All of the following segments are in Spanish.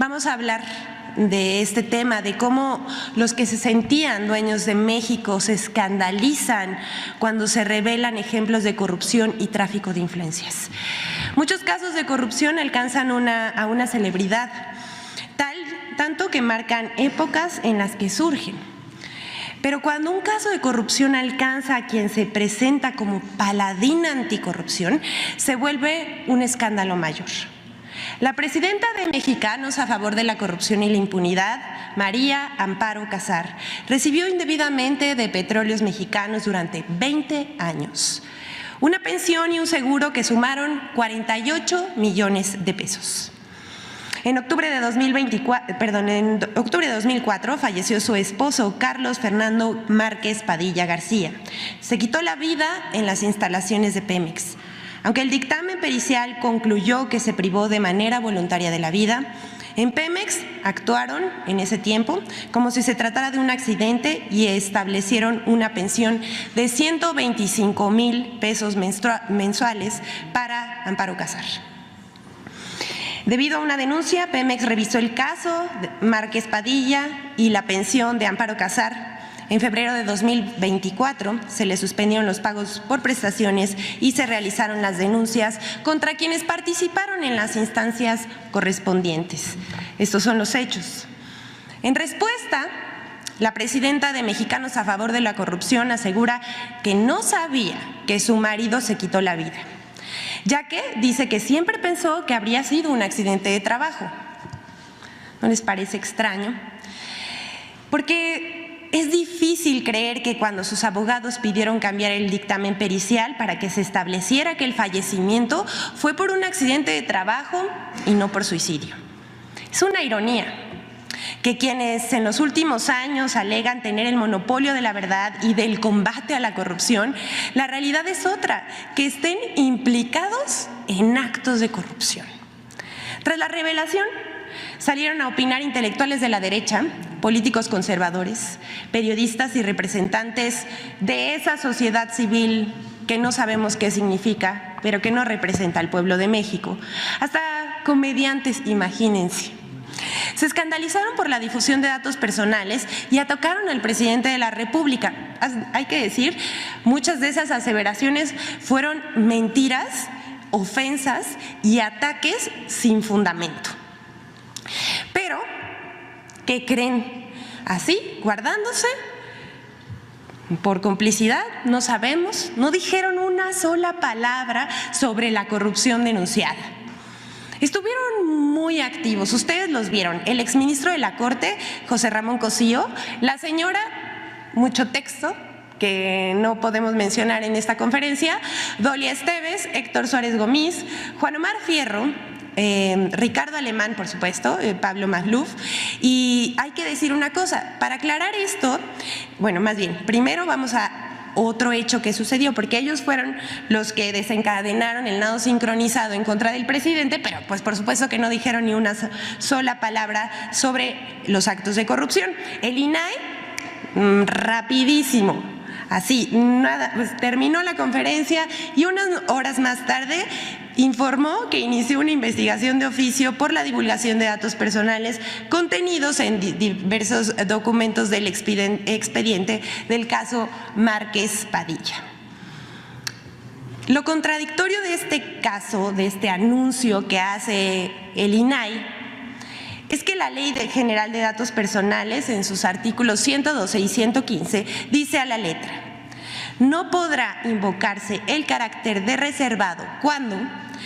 Vamos a hablar de este tema, de cómo los que se sentían dueños de México se escandalizan cuando se revelan ejemplos de corrupción y tráfico de influencias. Muchos casos de corrupción alcanzan a una celebridad, tanto que marcan épocas en las que surgen. Pero cuando un caso de corrupción alcanza a quien se presenta como paladín anticorrupción, se vuelve un escándalo mayor. La presidenta de Mexicanos a favor de la corrupción y la impunidad, María Amparo Casar, recibió indebidamente de Petróleos Mexicanos durante 20 años una pensión y un seguro que sumaron 48 millones de pesos. En octubre de 2004 falleció su esposo, Carlos Fernando Márquez Padilla García. Se quitó la vida en las instalaciones de Pemex. Aunque el dictamen pericial concluyó que se privó de manera voluntaria de la vida, en Pemex actuaron en ese tiempo como si se tratara de un accidente y establecieron una pensión de 125,000 pesos mensuales para Amparo Casar. Debido a una denuncia, Pemex revisó el caso de Márquez Padilla y la pensión de Amparo Casar. En febrero de 2024 se le suspendieron los pagos por prestaciones y se realizaron las denuncias contra quienes participaron en las instancias correspondientes. Estos son los hechos. En respuesta, la presidenta de Mexicanos a favor de la corrupción asegura que no sabía que su marido se quitó la vida, ya que dice que siempre pensó que habría sido un accidente de trabajo. ¿No les parece extraño? Porque es difícil creer que cuando sus abogados pidieron cambiar el dictamen pericial para que se estableciera que el fallecimiento fue por un accidente de trabajo y no por suicidio. Es una ironía que quienes en los últimos años alegan tener el monopolio de la verdad y del combate a la corrupción, la realidad es otra, que estén implicados en actos de corrupción. Tras la revelación, salieron a opinar intelectuales de la derecha, políticos conservadores, periodistas y representantes de esa sociedad civil que no sabemos qué significa, pero que no representa al pueblo de México, hasta comediantes, imagínense. Se escandalizaron por la difusión de datos personales y atacaron al presidente de la República. Hay que decir, muchas de esas aseveraciones fueron mentiras, ofensas y ataques sin fundamento. Pero, ¿qué creen? Así, guardándose, por complicidad, no sabemos, no dijeron una sola palabra sobre la corrupción denunciada. Estuvieron muy activos, ustedes los vieron, el exministro de la Corte, José Ramón Cosío, la señora, mucho texto, que no podemos mencionar en esta conferencia, Dolia Esteves, Héctor Suárez Gómez, Juan Omar Fierro, Ricardo Alemán, por supuesto, Pablo Magluf. Y hay que decir una cosa, para aclarar esto, bueno, más bien, primero vamos a otro hecho que sucedió, porque ellos fueron los que desencadenaron el nado sincronizado en contra del presidente, pero pues por supuesto que no dijeron ni una sola palabra sobre los actos de corrupción. El INAI, rapidísimo, así, nada, pues terminó la conferencia y unas horas más tarde informó que inició una investigación de oficio por la divulgación de datos personales contenidos en diversos documentos del expediente del caso Márquez Padilla. Lo contradictorio de este caso, de este anuncio que hace el INAI, es que la Ley General de Datos Personales, en sus artículos 112 y 115, dice a la letra: no podrá invocarse el carácter de reservado cuando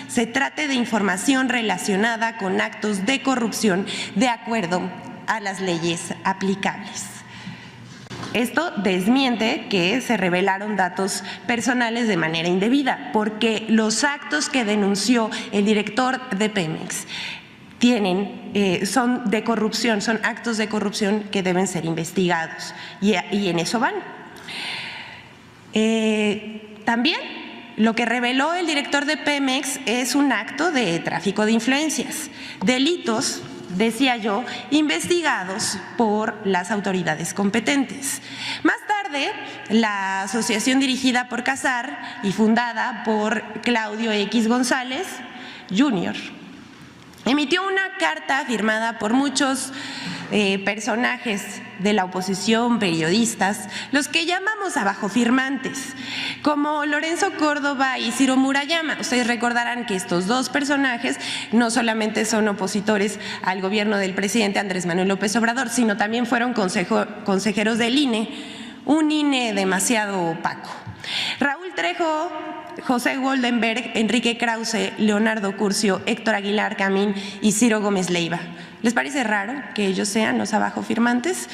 se trate de información relacionada con actos de corrupción de acuerdo a las leyes aplicables. Esto desmiente que se revelaron datos personales de manera indebida, porque los actos que denunció el director de Pemex son de corrupción, son actos de corrupción que deben ser investigados y en eso van. También lo que reveló el director de Pemex es un acto de tráfico de influencias, delitos, decía yo, investigados por las autoridades competentes. Más tarde, la asociación dirigida por Casar y fundada por Claudio X González Jr. emitió una carta firmada por muchos personajes de la oposición, periodistas, los que llamamos abajofirmantes, como Lorenzo Córdoba y Ciro Murayama. Ustedes recordarán que estos dos personajes no solamente son opositores al gobierno del presidente Andrés Manuel López Obrador, sino también fueron consejeros del INE, un INE demasiado opaco. Raúl Trejo, José Goldenberg, Enrique Krause, Leonardo Curcio, Héctor Aguilar Camín y Ciro Gómez Leiva. ¿Les parece raro que ellos sean los abajofirmantes?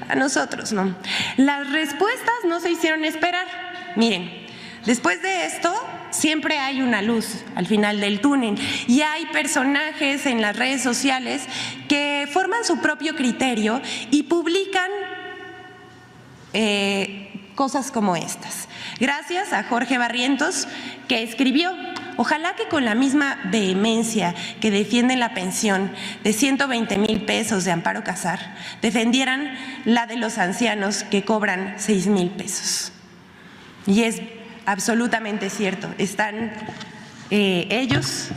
A nosotros no. Las respuestas no se hicieron esperar. Miren, después de esto siempre hay una luz al final del túnel y hay personajes en las redes sociales que forman su propio criterio y publican cosas como estas. Gracias a Jorge Barrientos, que escribió: ojalá que con la misma vehemencia que defienden la pensión de 120,000 pesos de Amparo Casar, defendieran la de los ancianos que cobran 6,000 pesos. Y es absolutamente cierto, ellos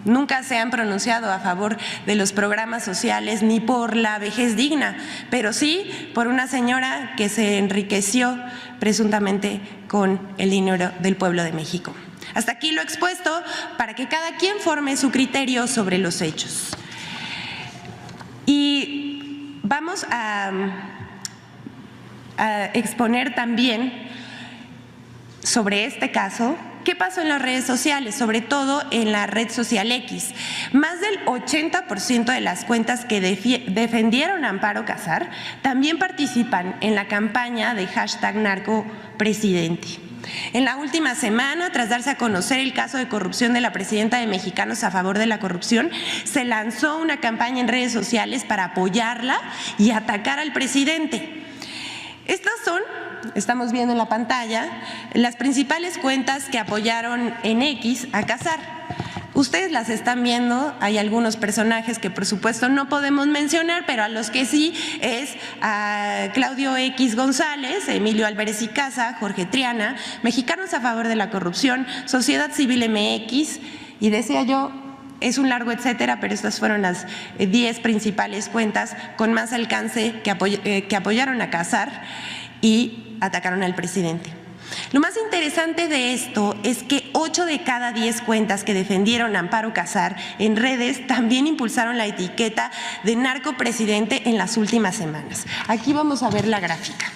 nunca se han pronunciado a favor de los programas sociales ni por la vejez digna, pero sí por una señora que se enriqueció presuntamente con el dinero del pueblo de México. Hasta aquí lo expuesto para que cada quien forme su criterio sobre los hechos. Y vamos a exponer también sobre este caso qué pasó en las redes sociales, sobre todo en la red social X. Más del 80% de las cuentas que defendieron a Amparo Casar también participan en la campaña de #NarcoPresidente. En la última semana, tras darse a conocer el caso de corrupción de la presidenta de Mexicanos a favor de la corrupción, se lanzó una campaña en redes sociales para apoyarla y atacar al presidente. Estas son, estamos viendo en la pantalla, las principales cuentas que apoyaron en X a Casar. Ustedes las están viendo, hay algunos personajes que por supuesto no podemos mencionar, pero a los que sí es a Claudio X González, Emilio Álvarez y Casa, Jorge Triana, Mexicanos a favor de la corrupción, Sociedad Civil MX, y decía yo, es un largo etcétera, pero estas fueron las 10 principales cuentas con más alcance que apoyaron a Casar y atacaron al presidente. Lo más interesante de esto es que 8 de cada 10 cuentas que defendieron a Amparo Casar en redes también impulsaron la etiqueta de narcopresidente en las últimas semanas. Aquí vamos a ver la gráfica.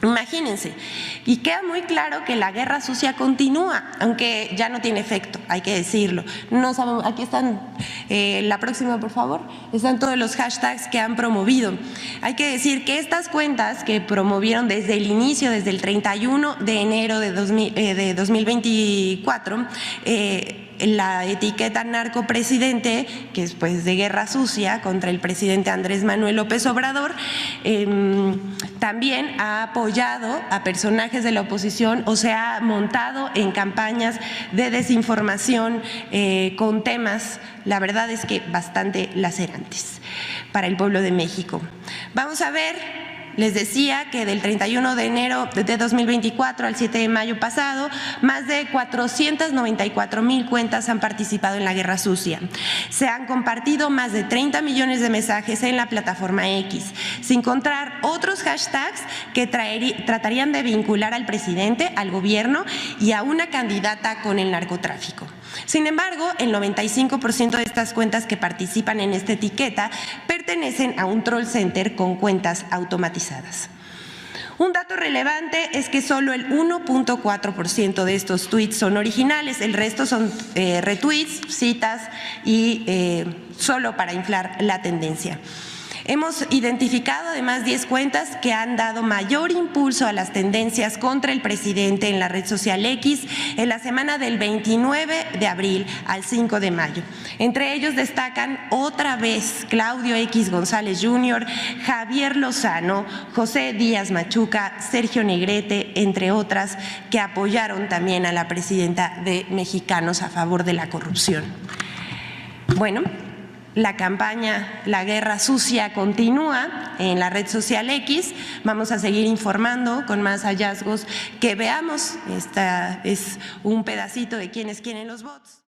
Imagínense, y queda muy claro que la guerra sucia continúa, aunque ya no tiene efecto, hay que decirlo. No sabemos, aquí están, la próxima por favor, están todos los hashtags que han promovido. Hay que decir que estas cuentas que promovieron desde el inicio, desde el 31 de enero de 2024, la etiqueta narcopresidente, que es pues de guerra sucia contra el presidente Andrés Manuel López Obrador, también ha apoyado a personajes de la oposición o se ha montado en campañas de desinformación con temas, la verdad es que bastante lacerantes para el pueblo de México. Vamos a ver. Les decía que del 31 de enero de 2024 al 7 de mayo pasado, más de 494,000 cuentas han participado en la guerra sucia. Se han compartido más de 30 millones de mensajes en la plataforma X, sin contar otros hashtags que tratarían de vincular al presidente, al gobierno y a una candidata con el narcotráfico. Sin embargo, el 95% de estas cuentas que participan en esta etiqueta pertenecen a un troll center con cuentas automatizadas. Un dato relevante es que solo el 1.4% de estos tweets son originales, el resto son retweets, citas y solo para inflar la tendencia. Hemos identificado además 10 cuentas que han dado mayor impulso a las tendencias contra el presidente en la red social X en la semana del 29 de abril al 5 de mayo. Entre ellos destacan otra vez Claudio X González Jr., Javier Lozano, José Díaz Machuca, Sergio Negrete, entre otras, que apoyaron también a la presidenta de Mexicanos a favor de la corrupción. Bueno, la campaña, la guerra sucia continúa en la red social X. Vamos a seguir informando con más hallazgos que veamos. Esta es un pedacito de quienes quieren los bots.